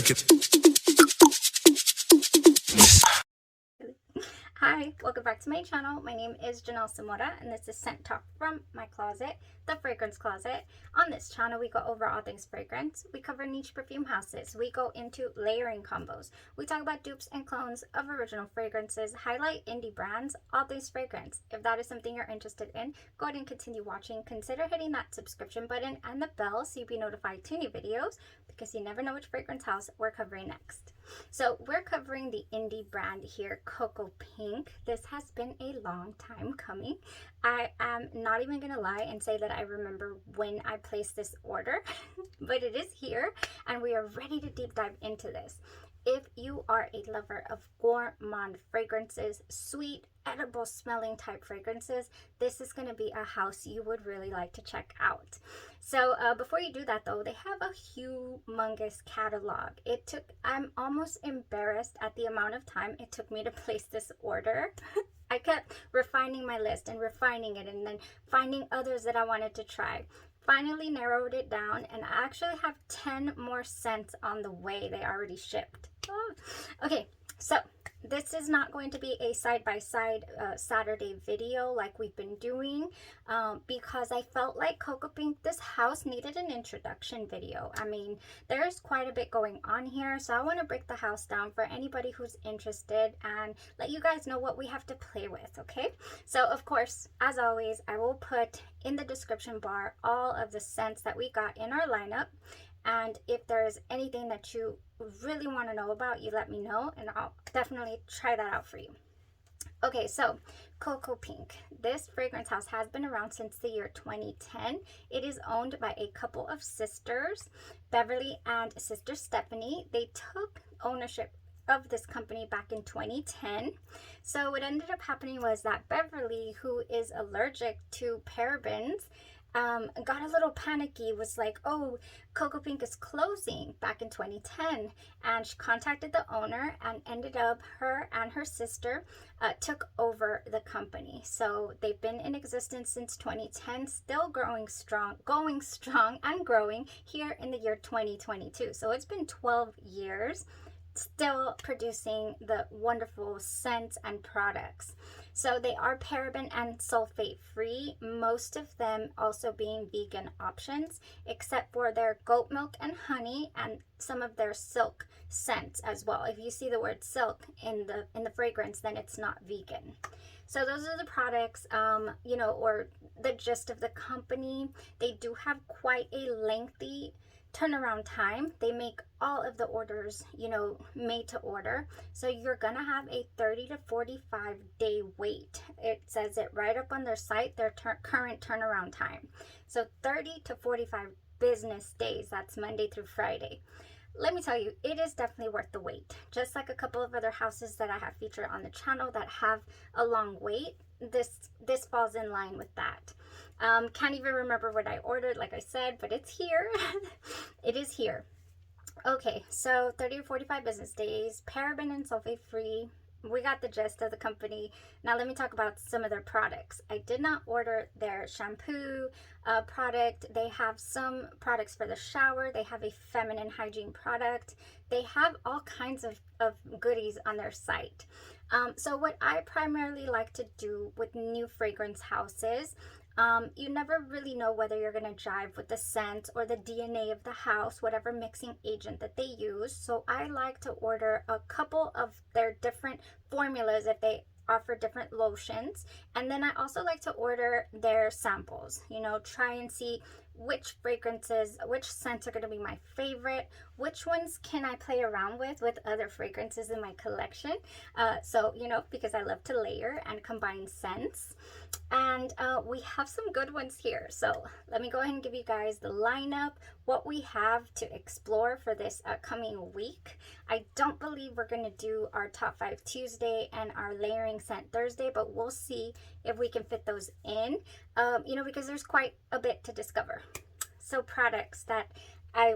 check it. Hi, welcome back to my channel. My name is Janelle Samora and this is Scent Talk from my closet, the fragrance closet. On this channel, we go over all things fragrance. We cover niche perfume houses. We go into layering combos. We talk about dupes and clones of original fragrances, highlight indie brands, all things fragrance. If that is something you're interested in, go ahead and continue watching. Consider hitting that subscription button and the bell so you'll be notified to new videos, because you never know which fragrance house we're covering next. So we're covering the indie brand here, COCOAPINK. This has been a long time coming. I am not even gonna lie and say that I remember when I placed this order, but it is here and we are ready to deep dive into this. If you are a lover of gourmand fragrances, sweet, edible smelling type fragrances, this is going to be a house you would really like to check out. So before you do that though, they have a humongous catalog. I'm almost embarrassed at the amount of time it took me to place this order. I kept refining my list and refining it and then finding others that I wanted to try. Finally narrowed it down, and I actually have 10 more scents on the way. They already shipped. Oh. Okay, so this is not going to be a side-by-side Saturday video like we've been doing because I felt like COCOAPINK, this house, needed an introduction video. I mean, there's quite a bit going on here, so I want to break the house down for anybody who's interested and let you guys know what we have to play with, okay? So, of course, as always, I will put in the description bar all of the scents that we got in our lineup. And if there's anything that you really want to know about, you let me know and I'll definitely try that out for you. Okay, so COCOAPINK. This fragrance house has been around since the year 2010. It is owned by a couple of sisters, Beverly and Sister Stephanie. They took ownership of this company back in 2010. So what ended up happening was that Beverly, who is allergic to parabens, got a little panicky, was like, oh, COCOAPINK is closing back in 2010, and she contacted the owner and ended up, her and her sister took over the company. So they've been in existence since 2010, still going strong and growing here in the year 2022. So it's been 12 years still producing the wonderful scents and products. So they are paraben and sulfate free, most of them also being vegan options, except for their goat milk and honey and some of their silk scents as well. If you see the word silk in the fragrance, then it's not vegan. So those are the products, you know, or the gist of the company. They do have quite a lengthy turnaround time. They make all of the orders, you know, made to order. So you're gonna have a 30 to 45 day wait. It says it right up on their site, their current turnaround time. So 30 to 45 business days. That's Monday through Friday. Let me tell you, it is definitely worth the wait. Just like a couple of other houses that I have featured on the channel that have a long wait, this falls in line with that. Can't even remember what I ordered, like I said, but it's here. It is here. Okay, so 30 to 45 business days, paraben and sulfate free. We got the gist of the company. Now let me talk about some of their products. I did not order their shampoo product. They have some products for the shower. They have a feminine hygiene product. They have all kinds of goodies on their site. So what I primarily like to do with new fragrance houses, you never really know whether you're going to jive with the scent or the DNA of the house, whatever mixing agent that they use. So I like to order a couple of their different formulas if they offer different lotions. And then I also like to order their samples, you know, try and see which fragrances, which scents are going to be my favorite, which ones can I play around with other fragrances in my collection. So, you know, because I love to layer and combine scents. And we have some good ones here. So let me go ahead and give you guys the lineup, what we have to explore for this coming week. I don't believe we're going to do our top 5 Tuesday and our layering scent Thursday, but we'll see if we can fit those in, you know, because there's quite a bit to discover. So products that I,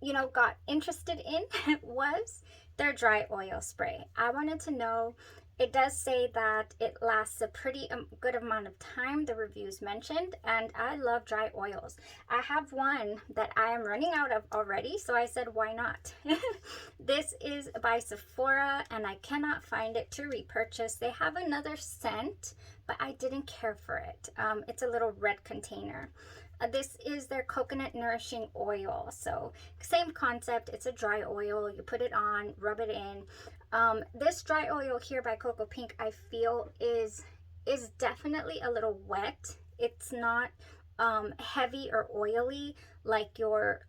you know, got interested in was their dry oil spray. I wanted to know It does say that it lasts a pretty good amount of time, the reviews mentioned, and I love dry oils. I have one that I am running out of already, so I said, why not? This is by Sephora, and I cannot find it to repurchase. They have another scent, but I didn't care for it. It's a little red container. This is their coconut nourishing oil. So same concept. It's a dry oil. You put it on, rub it in. This dry oil here by COCOAPINK, I feel is definitely a little wet. It's not heavy or oily like your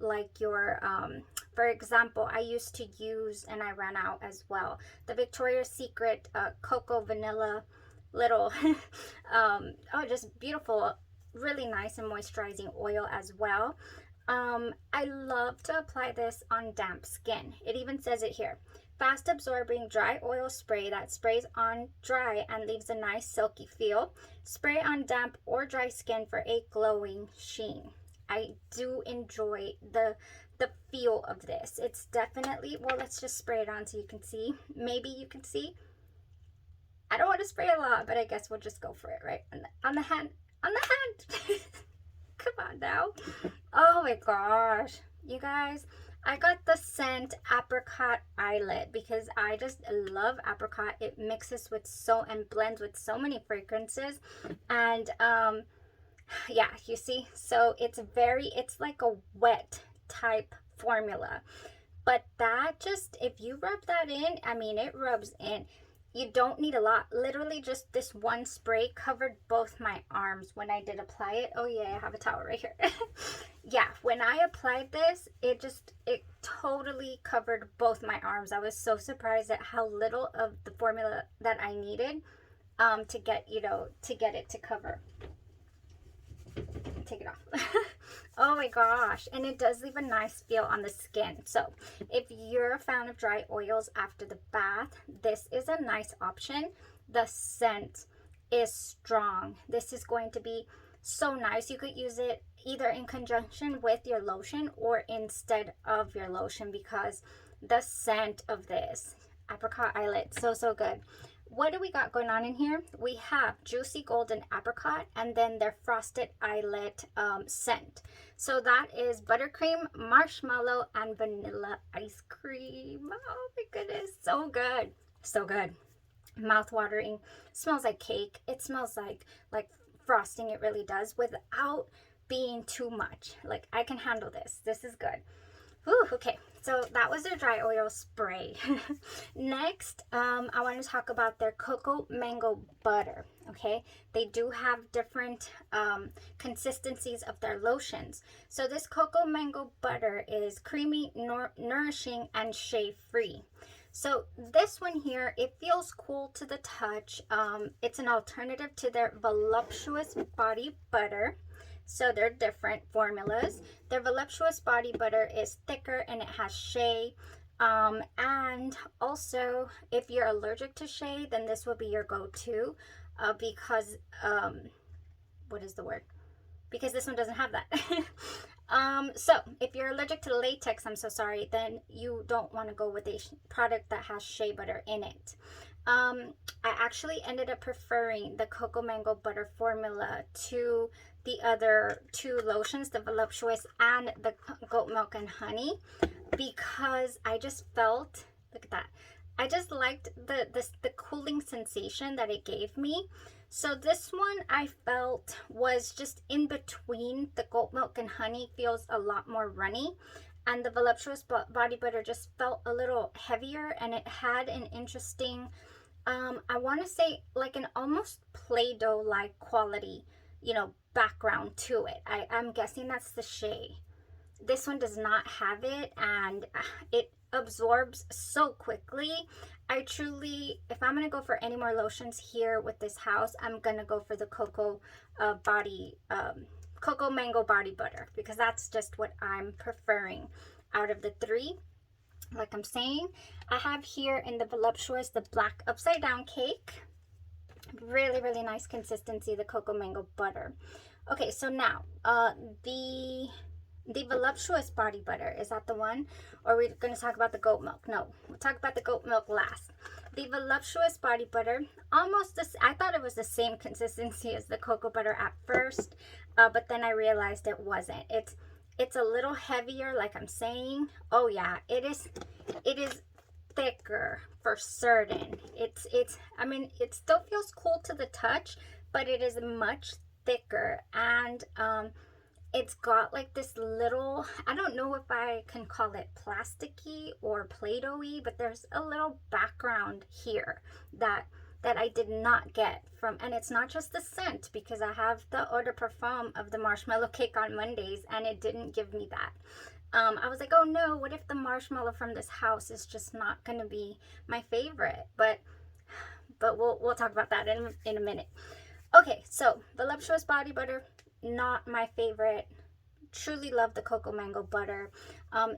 for example, I used to use, and I ran out as well, the Victoria's Secret Cocoa Vanilla little oh, just beautiful, really nice and moisturizing oil as well. I love to apply this on damp skin. It even says it here. Fast absorbing dry oil spray that sprays on dry and leaves a nice silky feel. Spray on damp or dry skin for a glowing sheen. I do enjoy the feel of this. It's definitely, well, let's just spray it on so you can see. Maybe you can see. I don't want to spray a lot, but I guess we'll just go for it, right? On the hand. On the hand. Come on now. Oh my gosh. You guys, I got the scent Apricot Eyelet because I just love apricot. It mixes with and blends with so many fragrances. And yeah, you see? So it's like a wet type formula. But that just, if you rub that in, I mean, it rubs in. You don't need a lot. Literally just this one spray covered both my arms when I did apply it. Oh yeah, I have a towel right here. Yeah, when I applied this, it totally covered both my arms. I was so surprised at how little of the formula that I needed to get, to get it to cover. Take it off. Oh my gosh, and it does leave a nice feel on the skin. So if you're a fan of dry oils after the bath, this is a nice option. The scent is strong. This is going to be so nice. You could use it either in conjunction with your lotion or instead of your lotion, because the scent of this Apricot Eyelet, so good. What do we got going on in here? We have Juicy Golden Apricot and then their Frosted Eyelet scent. So that is buttercream, marshmallow, and vanilla ice cream. Oh my goodness, so good. So good. Mouth-watering. Smells like cake. It smells like frosting. It really does, without being too much. Like, I can handle this. This is good. Whew, okay, so that was their dry oil spray. Next, I want to talk about their Cocoa Mango Butter, okay? They do have different consistencies of their lotions. So this Cocoa Mango Butter is creamy, nourishing, and shea-free. So this one here, it feels cool to the touch. It's an alternative to their Voluptuous Body Butter. So they're different formulas. Their Voluptuous Body Butter is thicker and it has shea. And also, if you're allergic to shea, then this will be your go-to because, what is the word? Because this one doesn't have that. So if you're allergic to latex, I'm so sorry, then you don't want to go with a product that has shea butter in it. I actually ended up preferring the Cocoa Mango Butter formula to the other two lotions, the Voluptuous and the Goatmilk and Honey, because I just felt, look at that, I just liked the cooling sensation that it gave me. So this one I felt was just in between. The Goatmilk and Honey feels a lot more runny, and the Voluptuous Body Butter just felt a little heavier, and it had an interesting, I want to say like an almost Play-Doh like quality, background to it. I'm guessing that's the shea. This one does not have it, and it absorbs so quickly. I truly, if I'm going to go for any more lotions here with this house, I'm going to go for the Cocoa Mango Body Butter, because that's just what I'm preferring out of the three. Like I'm saying, I have here in the Voluptuous the black upside down cake. Really nice consistency, the Cocoa Mango Butter. Okay, so now the Voluptuous Body Butter, is that the one? Or are we going to talk about the Goatmilk? No, we'll talk about the Goatmilk last. the Voluptuous body butter, almost this, I thought it was the same consistency as the cocoa butter at first, but then I realized it wasn't. It's a little heavier, like I'm saying. Oh yeah, it is thicker for certain. I mean, it still feels cool to the touch, but it is much thicker, and it's got like this little, I don't know if I can call it plasticky or Play-Doh-y, but there's a little background here that I did not get from, and it's not just the scent, because I have the eau de parfum of the marshmallow cake on Mondays, and it didn't give me that. I was like, oh no, what if the marshmallow from this house is just not going to be my favorite? But we'll talk about that in a minute. Okay, so Voluptuous body butter, not my favorite. Truly love the cocoa mango butter.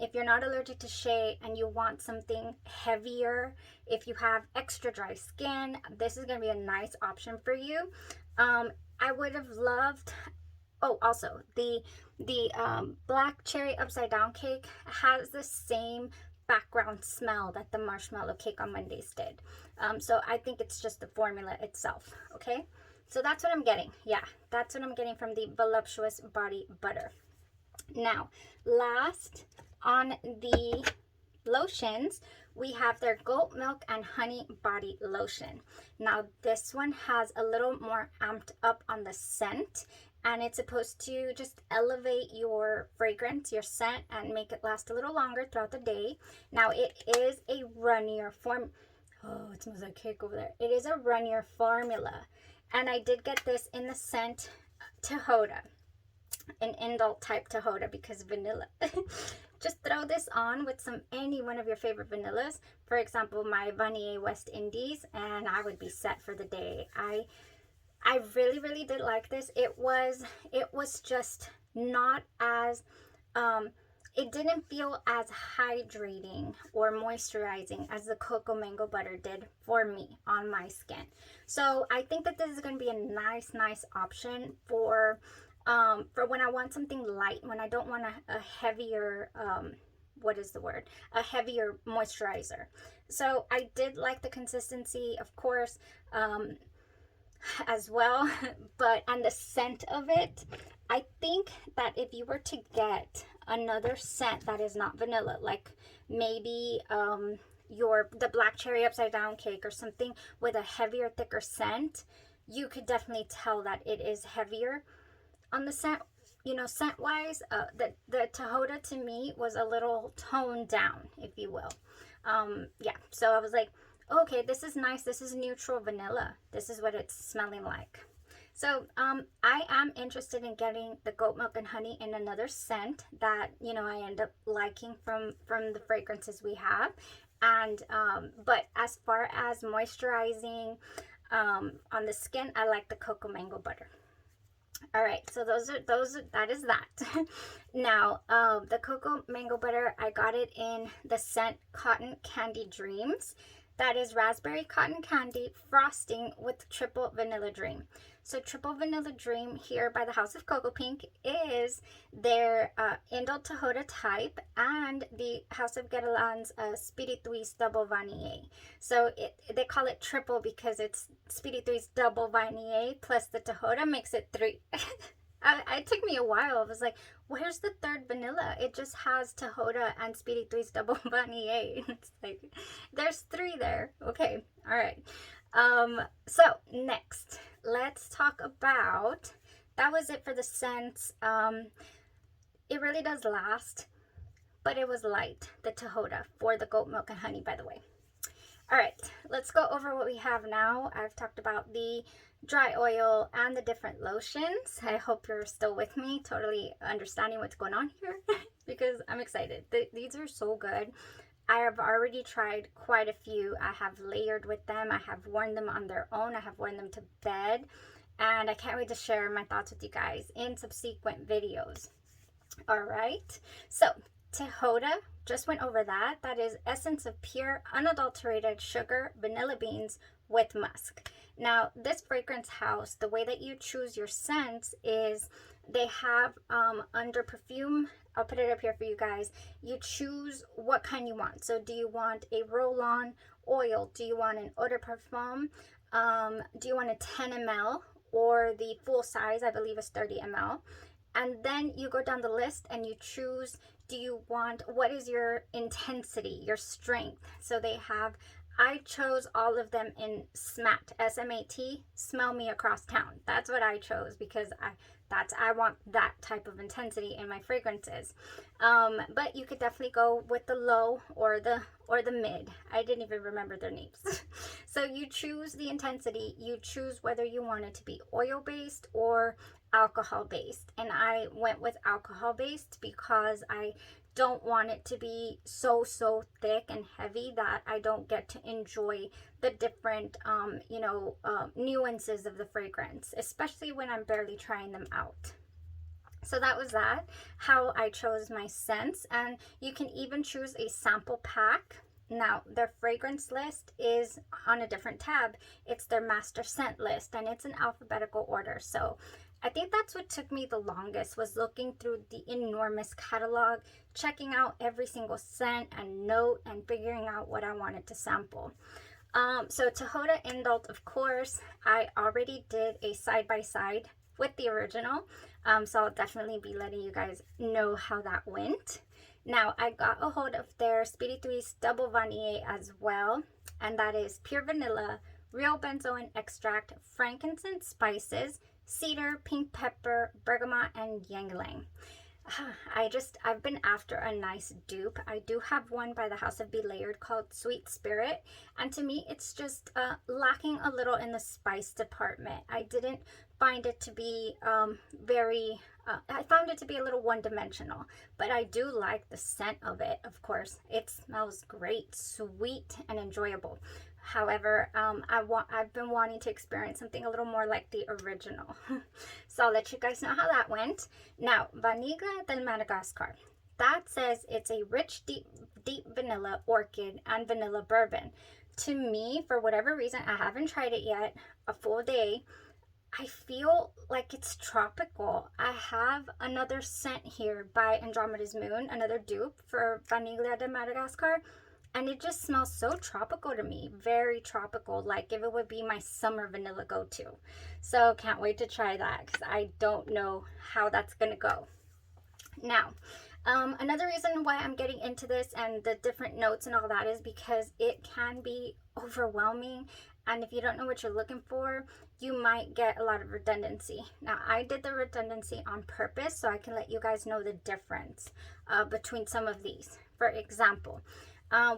If you're not allergic to shea and you want something heavier, if you have extra dry skin, this is going to be a nice option for you. I would have loved, oh, also the black cherry upside down cake has the same background smell that the marshmallow cake on Mondays did. So I think it's just the formula itself. Okay, so that's what I'm getting. Yeah, that's what I'm getting from the Voluptuous body butter. Now, last on the lotions, we have their Goatmilk and Honey Body Lotion. Now, this one has a little more amped up on the scent, and it's supposed to just elevate your fragrance, your scent, and make it last a little longer throughout the day. Now, it is a runnier form. Oh, it smells like cake over there. It is a runnier formula, and I did get this in the scent Tihota, an Indult type Tihota, because vanilla. Just throw this on with any one of your favorite vanillas. For example, my Vanille West Indies, and I would be set for the day. I really, really did like this. It was just not as, it didn't feel as hydrating or moisturizing as the cocoa mango butter did for me on my skin. So I think that this is going to be a nice option for when I want something light, when I don't want a heavier, what is the word? A heavier moisturizer. So I did like the consistency, of course, as well, and the scent of it. I think that if you were to get another scent that is not vanilla, like maybe the black cherry upside down cake or something with a heavier, thicker scent, you could definitely tell that it is heavier on the scent. You know, scent wise, the Tihota to me was a little toned down, if you will. Yeah, so I was like, okay, this is nice. This is neutral vanilla. This is what it's smelling like. So I am interested in getting the Goatmilk and Honey in another scent that, you know, I end up liking from the fragrances we have. And but as far as moisturizing on the skin, I like the cocoa mango butter. All right, so that is that. Now, the cocoa mango butter, I got it in the scent Cotton Candy Dreams. That is raspberry cotton candy frosting with triple vanilla dream. So triple vanilla dream here by the House of COCOAPINK is their Indult Tihota type, and the House of Guerlain's Spirituese double vanille. So they call it triple because it's Spirituese double vanille plus the Tihota makes it 3. It took me a while. I was like, where's the third vanilla? It just has Tihota and Spirituese double vanille. It's like, there's 3 there. Okay, all right. So next, let's talk about, that was it for the scents. It really does last, but it was light, the Tihota for the Goatmilk and Honey, by the way. All right, let's go over what we have now. I've talked about the dry oil and the different lotions. I hope you're still with me, totally understanding what's going on here because I'm excited. These are so good. I have already tried quite a few. I have layered with them. I have worn them on their own. I have worn them to bed. And I can't wait to share my thoughts with you guys in subsequent videos. All right. So, Tihota, just went over that. That is essence of pure, unadulterated sugar, vanilla beans with musk. Now, this fragrance house, the way that you choose your scents is they have under Perfume, I'll put it up here for you guys. You choose what kind you want. So do you want a roll-on oil? Do you want an eau de parfum? Do you want a 10 ml or the full size? I believe is 30 ml. And then you go down the list and you choose, do you want, what is your intensity, your strength? So they have, I chose all of them in SMAT, S-M-A-T, smell me across town. That's what I chose because I want that type of intensity in my fragrances. But you could definitely go with the low or the mid. I didn't even remember their names. So you choose the intensity, you choose whether you want it to be oil-based or alcohol-based. And I went with alcohol-based because I don't want it to be so thick and heavy that I don't get to enjoy the different nuances of the fragrance, especially when I'm barely trying them out. So that was how I chose my scents. And you can even choose a sample pack. Now their fragrance list is on a different tab. It's their master scent list and it's in alphabetical order. So I think that's what took me the longest, was looking through the enormous catalog, checking out every single scent and note and figuring out what I wanted to sample. So Tihota Indult, of course, I already did a side-by-side with the original. So I'll definitely be letting you guys know how that went. Now I got a hold of their Spirituese Double Vanille as well. And that is pure vanilla, real benzoin extract, frankincense spices, cedar, pink pepper, bergamot, and ylang-ylang. I've been after a nice dupe. I do have one by the House of Be Layered called Sweet Spirit, and to me it's just lacking a little in the spice department. I didn't find it to be I found it to be a little one-dimensional, but I do like the scent of it. Of course, it smells great, sweet, and enjoyable. However, I've been wanting to experience something a little more like the original. So I'll let you guys know how that went. Now, Vaniglia del Madagascar. That says it's a rich, deep vanilla, orchid, and vanilla bourbon. To me, for whatever reason, I haven't tried it yet, a full day, I feel like it's tropical. I have another scent here by Andromeda's Moon, another dupe for Vaniglia del Madagascar. And it just smells so tropical to me, very tropical, like if it would be my summer vanilla go-to. So can't wait to try that because I don't know how that's going to go. Now, another reason why I'm getting into this and the different notes and all that is because it can be overwhelming. And if you don't know what you're looking for, you might get a lot of redundancy. Now, I did the redundancy on purpose so I can let you guys know the difference between some of these. For example,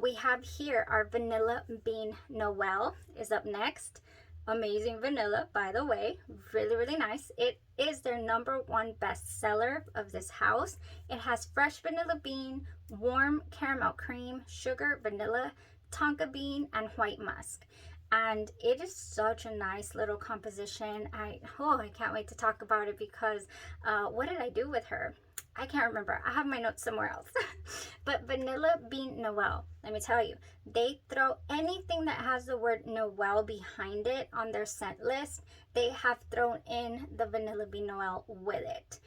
we have here our Vanilla Bean Noel is up next. Amazing vanilla, by the way. Really nice. It is their #1 bestseller of this house. It has fresh vanilla bean, warm caramel cream, sugar, vanilla, tonka bean, and white musk. And it is such a nice little composition. I can't wait to talk about it because what did I do with her? I can't remember. I have my notes somewhere else. But Vanilla Bean Noel, let me tell you, they throw anything that has the word Noel behind it on their scent list. They have thrown in the Vanilla Bean Noel with it.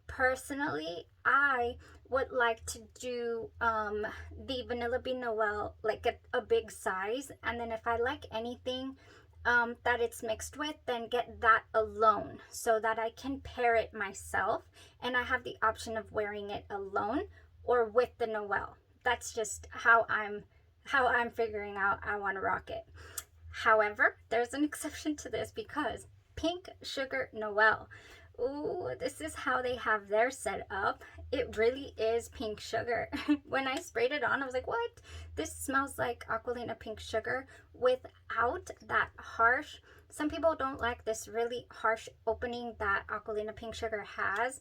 Personally, I would like to do the Vanilla Bean Noel like a big size, and then if I like anything that it's mixed with, then get that alone so that I can pair it myself and I have the option of wearing it alone or with the Noel. That's just how I'm figuring out I want to rock it. However, there's an exception to this because Pink Sugar Noel. Ooh, this is how they have their set up. It really is pink sugar. When I sprayed it on, I was like, what? This smells like Aquilina pink sugar without that harsh. Some people don't like this really harsh opening that Aquilina pink sugar has.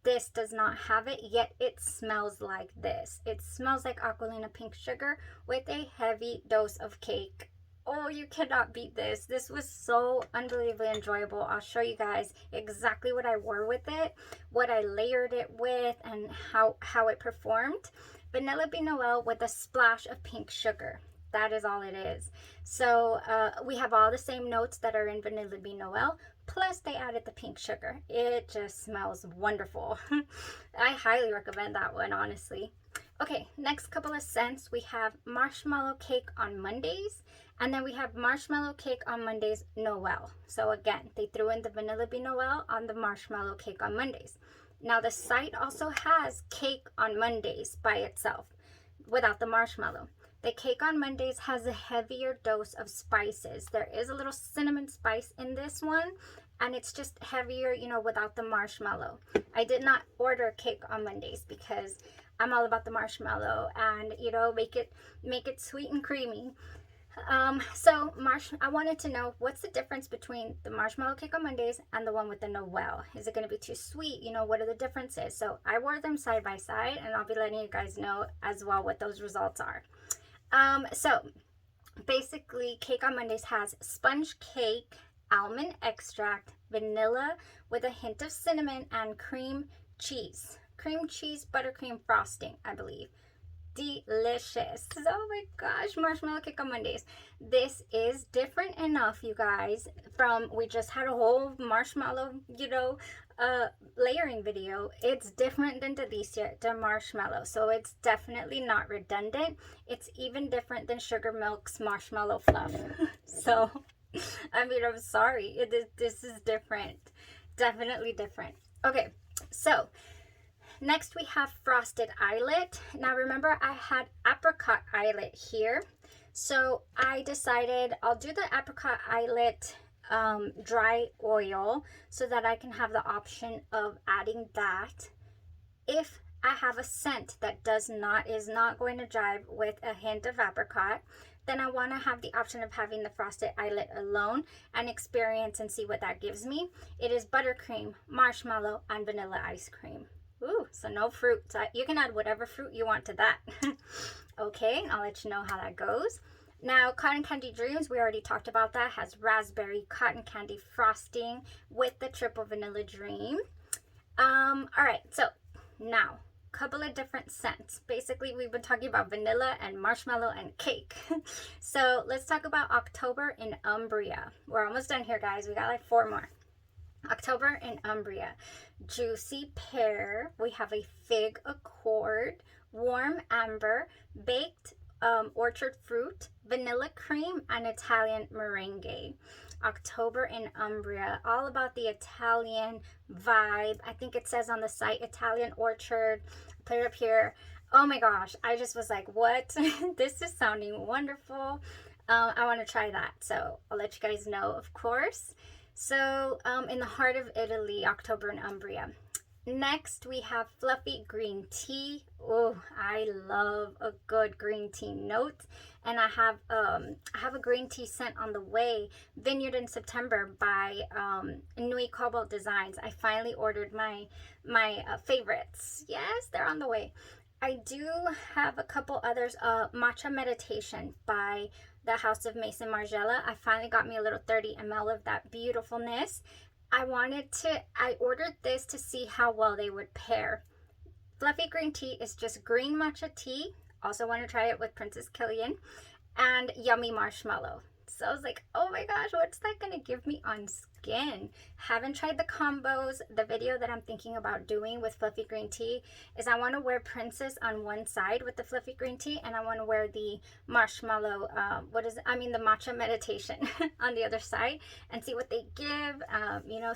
This does not have it, yet it smells like this. It smells like Aquilina pink sugar with a heavy dose of cake. Oh, you cannot beat this. This was so unbelievably enjoyable. I'll show you guys exactly what I wore with it, what I layered it with, and how it performed. Vanilla Bean Noel with a splash of pink sugar. That is all it is. So we have all the same notes that are in Vanilla Bean Noel, plus they added the pink sugar. It just smells wonderful. I highly recommend that one, honestly. Okay, next couple of scents, we have Marshmallow Cake on Mondays, and then we have Marshmallow Cake on Mondays Noel. So again, they threw in the Vanilla Bean Noel on the Marshmallow Cake on Mondays. Now the site also has Cake on Mondays by itself, without the marshmallow. The Cake on Mondays has a heavier dose of spices. There is a little cinnamon spice in this one, and it's just heavier, you know, without the marshmallow. I did not order Cake on Mondays because I'm all about the marshmallow and, you know, make it sweet and creamy. I wanted to know what's the difference between the Marshmallow Cake on Mondays and the one with the Noel. Is it going to be too sweet? You know, what are the differences? So I wore them side by side, and I'll be letting you guys know as well what those results are. So basically, Cake on Mondays has sponge cake, almond extract, vanilla with a hint of cinnamon, and cream cheese buttercream frosting, I believe. Delicious. Oh my gosh, Marshmallow Cake on Mondays. This is different enough, you guys, from we just had a whole marshmallow, you know, layering video. It's different than the marshmallow, so it's definitely not redundant. It's even different than Sugar Milk's marshmallow fluff. So I mean, I'm sorry, this is different, definitely different. Okay, so next we have Frosted Eyelet. Now remember, I had Apricot Eyelet here, so I decided I'll do the Apricot Eyelet dry oil so that I can have the option of adding that if I have a scent that is not going to jive with a hint of apricot. Then I want to have the option of having the Frosted Eyelet alone and experience and see what that gives me. It is buttercream, marshmallow, and vanilla ice cream. Ooh, so no fruit. So you can add whatever fruit you want to that. Okay, I'll let you know how that goes. Now, Cotton Candy Dreams, we already talked about that. Has raspberry cotton candy frosting with the triple vanilla dream. All right, so now, couple of different scents. Basically, we've been talking about vanilla and marshmallow and cake. So let's talk about October in Umbria. We're almost done here, guys. We got like 4 more. October in Umbria. Juicy pear. We have a fig accord, warm amber, baked orchard fruit, vanilla cream, and Italian merengue. October in Umbria, all about the Italian vibe. I think it says on the site Italian orchard. Put it up here. Oh my gosh, I just was like, what? This is sounding wonderful. I want to try that, so I'll let you guys know, of course. So in the heart of Italy, October in Umbria. Next, we have fluffy green tea. Oh, I love a good green tea note. And I have a green tea scent on the way, Vineyard in September by Nui Cobalt Designs. I finally ordered my favorites. Yes, they're on the way. I do have a couple others. Matcha Meditation by the House of Mason Margiela. I finally got me a little 30 ml of that beautifulness. I ordered this to see how well they would pair. Fluffy green tea is just green matcha tea. Also want to try it with Princess Killian. And yummy marshmallow. So I was like, oh my gosh, what's that going to give me on skin? Haven't tried the combos. The video that I'm thinking about doing with fluffy green tea is I want to wear Princess on one side with the fluffy green tea, and I want to wear the marshmallow, the matcha meditation on the other side and see what they give,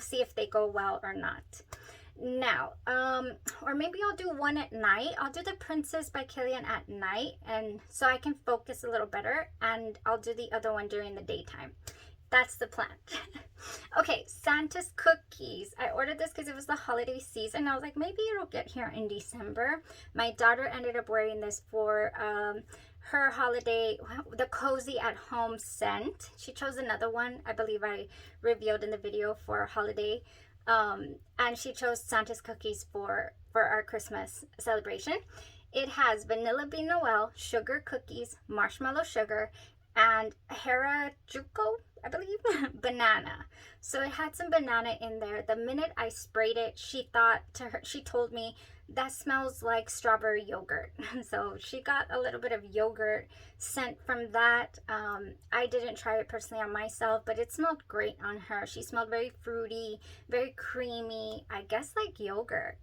see if they go well or not. Now, or maybe I'll do one at night. I'll do the Princess by Killian at night, and so I can focus a little better, and I'll do the other one during the daytime. That's the plan. Okay, Santa's cookies. I ordered this because it was the holiday season. I was like, maybe it'll get here in December. My daughter ended up wearing this for her holiday, the cozy at home scent. She chose another one, I believe I revealed in the video, for holiday. And she chose Santa's cookies for our Christmas celebration. It has Vanilla Bean Noel, sugar cookies, marshmallow sugar, and Harajuku, I believe, banana. So it had some banana in there. The minute I sprayed it, she told me that smells like strawberry yogurt. So she got a little bit of yogurt scent from that. I didn't try it personally on myself, but it smelled great on her. She smelled very fruity, very creamy, I guess like yogurt.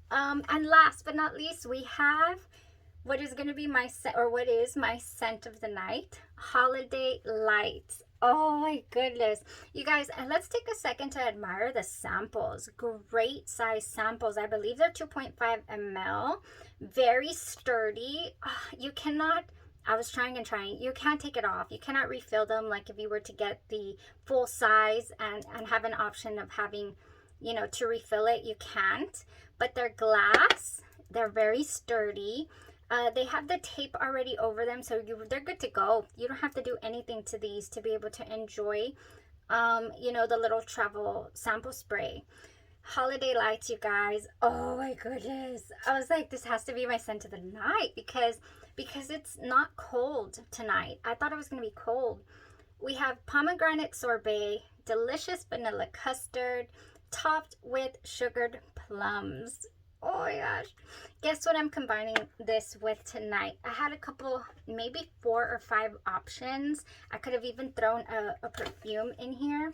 And last but not least, we have what is going to be my scent, or what is my scent of the night, Holiday Lights. Oh my goodness, you guys, and let's take a second to admire the samples. Great size samples. I believe they're 2.5 ml, very sturdy. You cannot, I was trying and trying, you can't take it off. You cannot refill them like if you were to get the full size and have an option of having, you know, to refill it. You can't, but they're glass, they're very sturdy. They have the tape already over them, so they're good to go. You don't have to do anything to these to be able to enjoy, you know, the little travel sample spray. Holiday Lights, you guys. Oh my goodness. I was like, this has to be my scent of the night because it's not cold tonight. I thought it was going to be cold. We have pomegranate sorbet, delicious vanilla custard, topped with sugared plums. Oh my gosh. Guess what I'm combining this with tonight? I had a couple, maybe 4 or 5 options. I could have even thrown a perfume in here,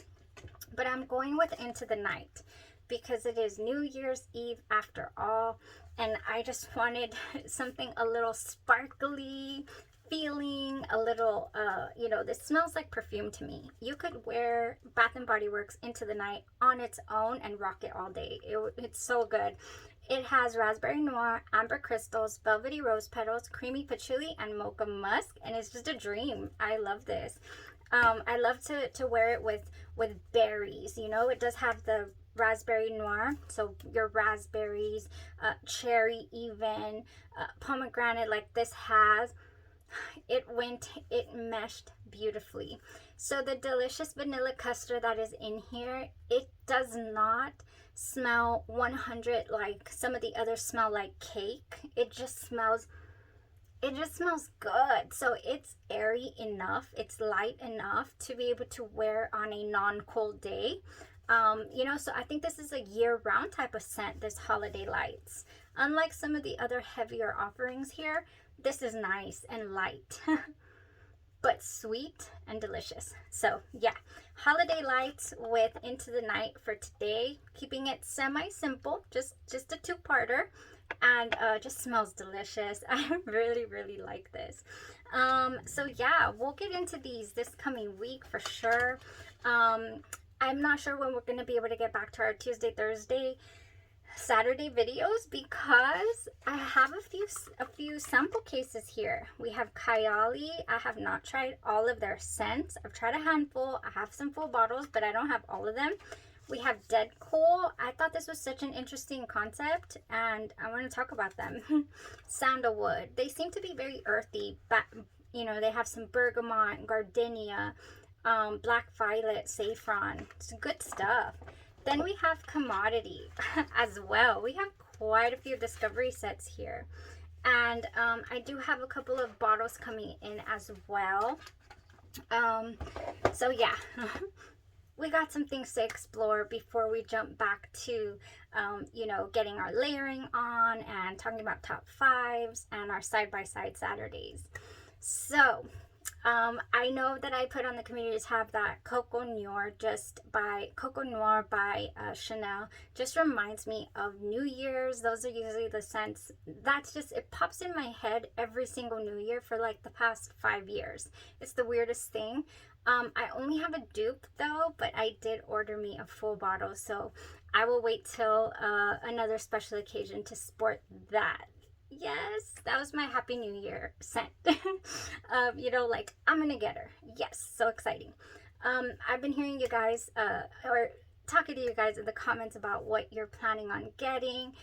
but I'm going with Into the Night because it is New Year's Eve after all, and I just wanted something a little sparkly feeling, a little, you know, this smells like perfume to me. You could wear Bath & Body Works Into the Night on its own and rock it all day. It's so good. It has raspberry noir, amber crystals, velvety rose petals, creamy patchouli, and mocha musk, and it's just a dream. I love this. I love to wear it with berries. You know, it does have the raspberry noir, so your raspberries, cherry even, pomegranate like this has. It meshed beautifully. So the delicious vanilla custard that is in here, it does not smell 100 like some of the others smell like cake. It just smells good. So it's airy enough, it's light enough to be able to wear on a non-cold day. You know, so I think this is a year-round type of scent, this Holiday Lights. Unlike some of the other heavier offerings here, this is nice and light. But sweet and delicious. So yeah, Holiday Lights with Into the Night for today, keeping it semi-simple, just a 2-parter, and just smells delicious. I really like this. So yeah, we'll get into these this coming week for sure. I'm not sure when we're going to be able to get back to our Tuesday, Thursday, Saturday videos because I have a few sample cases here. We have Kylie. I have not tried all of their scents. I've tried a handful. I have some full bottles, but I don't have all of them. We have Dead Cool. I thought this was such an interesting concept, and I want to talk about them. Sandalwood. They seem to be very earthy, but you know, they have some bergamot, gardenia, black violet, saffron. It's good stuff. Then we have Commodity as well. We have quite a few discovery sets here. And I do have a couple of bottles coming in as well. So yeah, we got some things to explore before we jump back to, you know, getting our layering on and talking about top 5s and our side-by-side Saturdays. So I know that I put on the community tab that Coco Noir by Chanel just reminds me of New Year's. Those are usually the scents. That's just, it pops in my head every single New Year for like the past 5 years. It's the weirdest thing. I only have a dupe though, but I did order me a full bottle, so I will wait till another special occasion to sport that. Yes, that was my Happy New Year scent. You know, like, I'm gonna get her. Yes, so exciting. I've been hearing you guys, or talking to you guys in the comments about what you're planning on getting,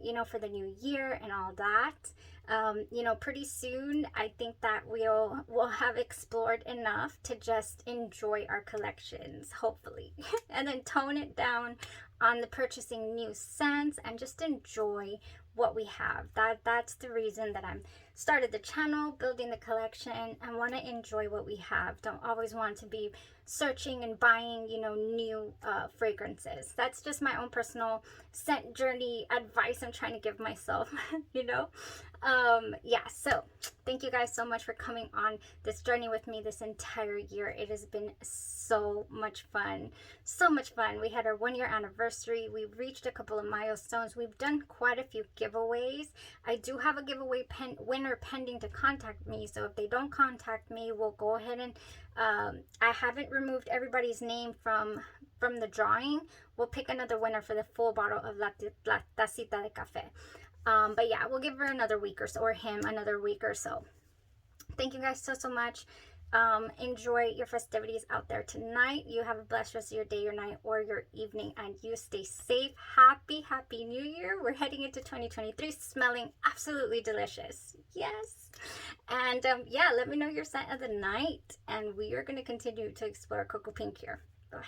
you know, for the new year and all that. You know, pretty soon, I think that we'll have explored enough to just enjoy our collections, hopefully, and then tone it down on the purchasing new scents and just enjoy what we have. That's the reason that I'm started the channel, building the collection, and want to enjoy what we have. Don't always want to be searching and buying, you know, new fragrances. That's just my own personal scent journey advice I'm trying to give myself, you know. Yeah, so thank you guys so much for coming on this journey with me this entire year. It has been so much fun. So much fun. We had our 1-year anniversary. We've reached a couple of milestones. We've done quite a few giveaways. I do have a giveaway winner pending to contact me. So if they don't contact me, we'll go ahead and I haven't removed everybody's name from the drawing. We'll pick another winner for the full bottle of La Tacita de Café. But yeah, we'll give her another week or so, or him another week or so. Thank you guys so much. Enjoy your festivities out there tonight. You have a blessed rest of your day, your night, or your evening, and you stay safe. Happy New Year. We're heading into 2023 smelling absolutely delicious. Yes. And yeah, let me know your scent of the night, and we are going to continue to explore Coco Pink here. Bye.